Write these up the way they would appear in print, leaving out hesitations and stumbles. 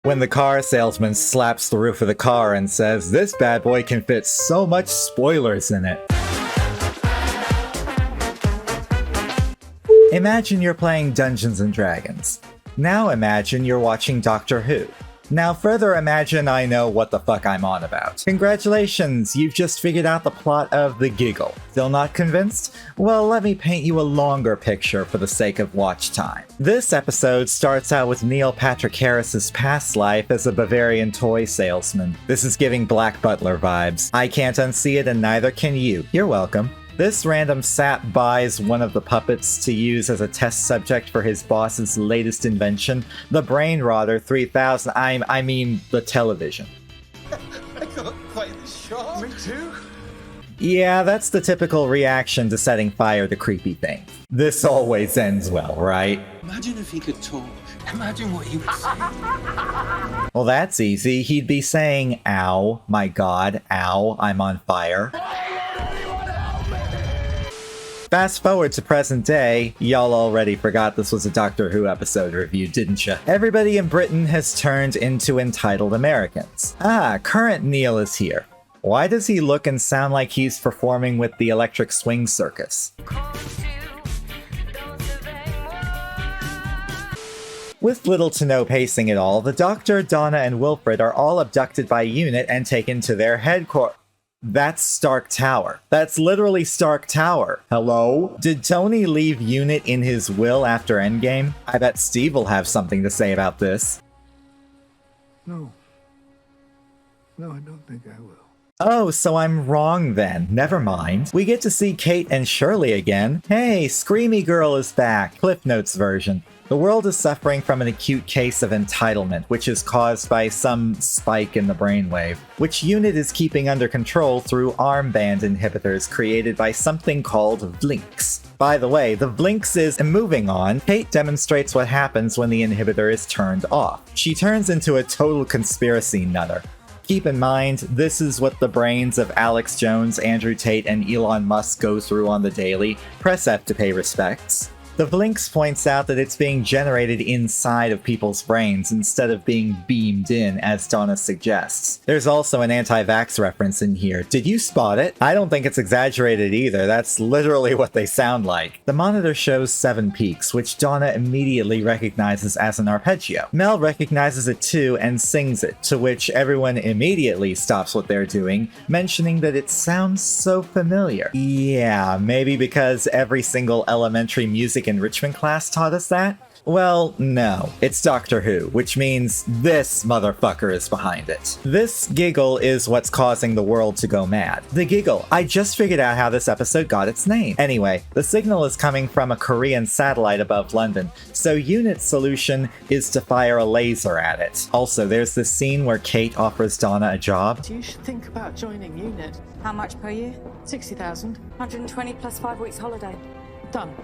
When the car salesman slaps the roof of the car and says, "This bad boy can fit so much spoilers in it." Imagine you're playing Dungeons & Dragons. Now imagine you're watching Doctor Who. Now further imagine I know what the fuck I'm on about. Congratulations, you've just figured out the plot of The Giggle. Still not convinced? Well, let me paint you a longer picture for the sake of watch time. This episode starts out with Neil Patrick Harris's past life as a Bavarian toy salesman. This is giving Black Butler vibes. I can't unsee it and neither can you. You're welcome. This random sap buys one of the puppets to use as a test subject for his boss's latest invention, the Brain Rotter 3000. I mean, the television. I got quite the shock. Me too. Yeah, that's the typical reaction to setting fire to creepy things. This always ends well, right? Imagine if he could talk. Imagine what he would say. Well, that's easy. He'd be saying, "Ow, my god, ow, I'm on fire." Fast forward to present day, y'all already forgot this was a Doctor Who episode review, didn't ya? Everybody in Britain has turned into entitled Americans. Current Neil is here. Why does he look and sound like he's performing with the Electric Swing Circus? With little to no pacing at all, the Doctor, Donna, and Wilfred are all abducted by UNIT and taken to their headquarters. That's Stark Tower. That's literally Stark Tower. Hello? Did Tony leave UNIT in his will after Endgame? I bet Steve will have something to say about this. No, I don't think I will. Oh, so I'm wrong then. Never mind. We get to see Kate and Shirley again. Hey, Screamy Girl is back. Cliff Notes version. The world is suffering from an acute case of entitlement, which is caused by some spike in the brainwave, which UNIT is keeping under control through armband inhibitors created by something called Blinks. By the way, the Blinks is moving on. Kate demonstrates what happens when the inhibitor is turned off. She turns into a total conspiracy nutter. Keep in mind, this is what the brains of Alex Jones, Andrew Tate, and Elon Musk go through on the daily. Press F to pay respects. The Blinks points out that it's being generated inside of people's brains instead of being beamed in, as Donna suggests. There's also an anti-vax reference in here. Did you spot it? I don't think it's exaggerated either. That's literally what they sound like. The monitor shows 7 peaks, which Donna immediately recognizes as an arpeggio. Mel recognizes it too and sings it, to which everyone immediately stops what they're doing, mentioning that it sounds so familiar. Yeah, maybe because every single elementary music enrichment class taught us that? Well, no. It's Doctor Who, which means this motherfucker is behind it. This giggle is what's causing the world to go mad. The giggle. I just figured out how this episode got its name. Anyway, the signal is coming from a Korean satellite above London, so UNIT's solution is to fire a laser at it. Also, there's this scene where Kate offers Donna a job. You should think about joining UNIT. How much per year? 60,000. 120 plus 5 weeks holiday. Done.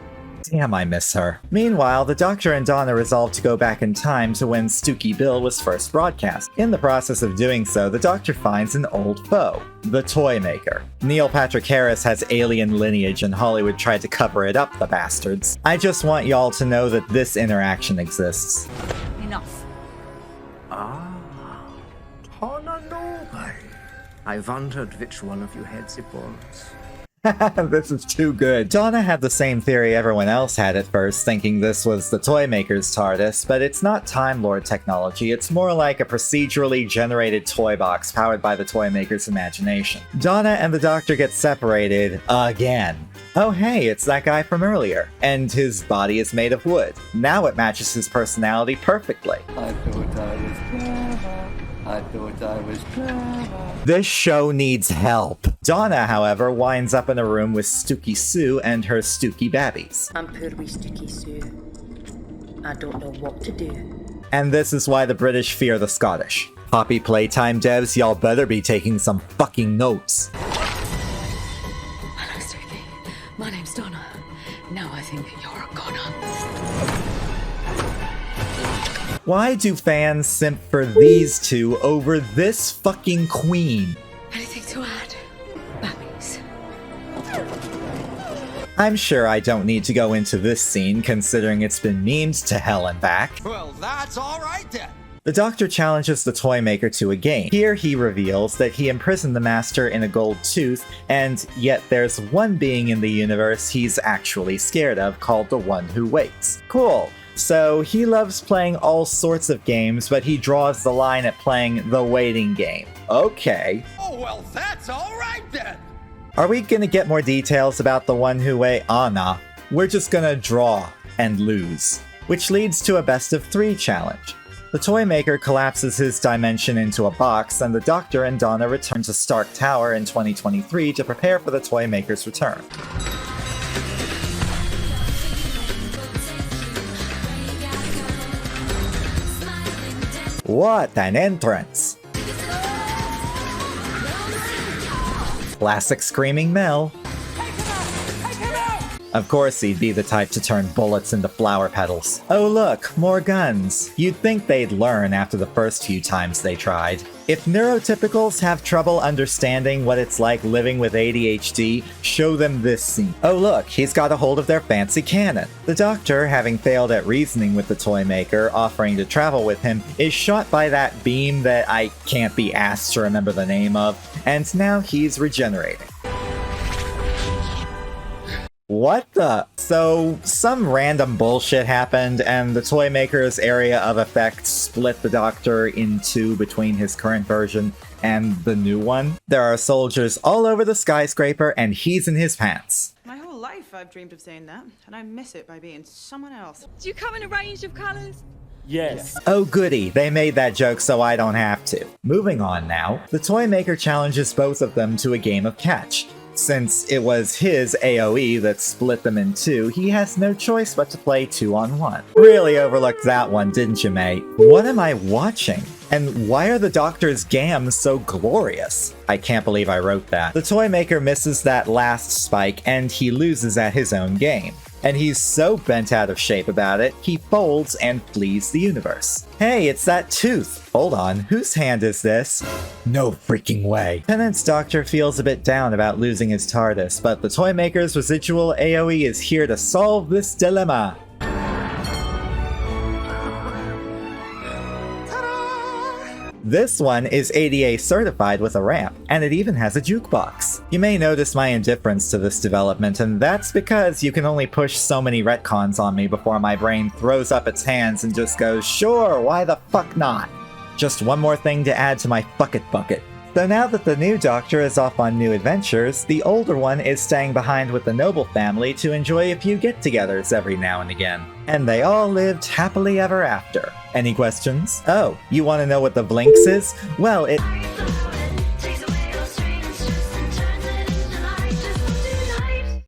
Damn, I miss her. Meanwhile, the Doctor and Donna resolve to go back in time to when Stooky Bill was first broadcast. In the process of doing so, the Doctor finds an old foe, the Toymaker. Neil Patrick Harris has alien lineage and Hollywood tried to cover it up, the bastards. I just want y'all to know that this interaction exists. Enough. I wondered which one of you had the balls. This is too good. Donna had the same theory everyone else had at first, thinking this was the Toymaker's TARDIS, but it's not Time Lord technology, it's more like a procedurally generated toy box powered by the Toymaker's imagination. Donna and the Doctor get separated again. Oh hey, it's that guy from earlier. And his body is made of wood. Now it matches his personality perfectly. I thought I was clever. I thought I was clever. This show needs help. Donna, however, winds up in a room with Stooky Sue and her Stooky babbies. I'm poor wee Stooky Sue. I don't know what to do. And this is why the British fear the Scottish. Poppy Playtime devs, y'all better be taking some fucking notes. Hello, Stooky. My name's Donna. Now I think you're a goner. Why do fans simp for these two over this fucking queen? Anything to add? Babbies. I'm sure I don't need to go into this scene considering it's been memed to hell and back. Well, that's all right then. The Doctor challenges the Toymaker to a game. Here he reveals that he imprisoned the Master in a gold tooth, and yet there's one being in the universe he's actually scared of, called the One Who Waits. Cool. So he loves playing all sorts of games, but he draws the line at playing the waiting game. Okay. Oh, well, that's all right then. Are we gonna get more details about the One Who Wait? Ah, nah. We're just gonna draw and lose. Which leads to a best of 3 challenge. The Toymaker collapses his dimension into a box, and the Doctor and Donna return to Stark Tower in 2023 to prepare for the Toymaker's return. What an entrance! Classic Screaming Mel. Of course he'd be the type to turn bullets into flower petals. Oh look, more guns. You'd think they'd learn after the first few times they tried. If neurotypicals have trouble understanding what it's like living with ADHD, show them this scene. Oh look, he's got a hold of their fancy cannon. The Doctor, having failed at reasoning with the Toymaker, offering to travel with him, is shot by that beam that I can't be asked to remember the name of, and now he's regenerating. What the? So, some random bullshit happened, and the Toymaker's area of effect split the Doctor in two between his current version and the new one. There are soldiers all over the skyscraper, and he's in his pants. My whole life I've dreamed of saying that, and I miss it by being someone else. Do you come in a range of colours? Yes. Oh goody, they made that joke so I don't have to. Moving on now, the Toymaker challenges both of them to a game of catch. Since it was his AoE that split them in two, he has no choice but to play 2-on-1. Really overlooked that one, didn't you, mate? What am I watching? And why are the Doctor's gams so glorious? I can't believe I wrote that. The Toymaker misses that last spike, and he loses at his own game. And he's so bent out of shape about it, he folds and flees the universe. Hey, it's that tooth! Hold on, whose hand is this? No freaking way. Tennant's Doctor feels a bit down about losing his TARDIS, but the Toymaker's residual AoE is here to solve this dilemma. This one is ADA certified with a ramp, and it even has a jukebox. You may notice my indifference to this development, and that's because you can only push so many retcons on me before my brain throws up its hands and just goes, sure, why the fuck not? Just one more thing to add to my bucket. So now that the new Doctor is off on new adventures, the older one is staying behind with the Noble family to enjoy a few get-togethers every now and again. And they all lived happily ever after. Any questions? Oh, you want to know what the Blinks is? Well, it...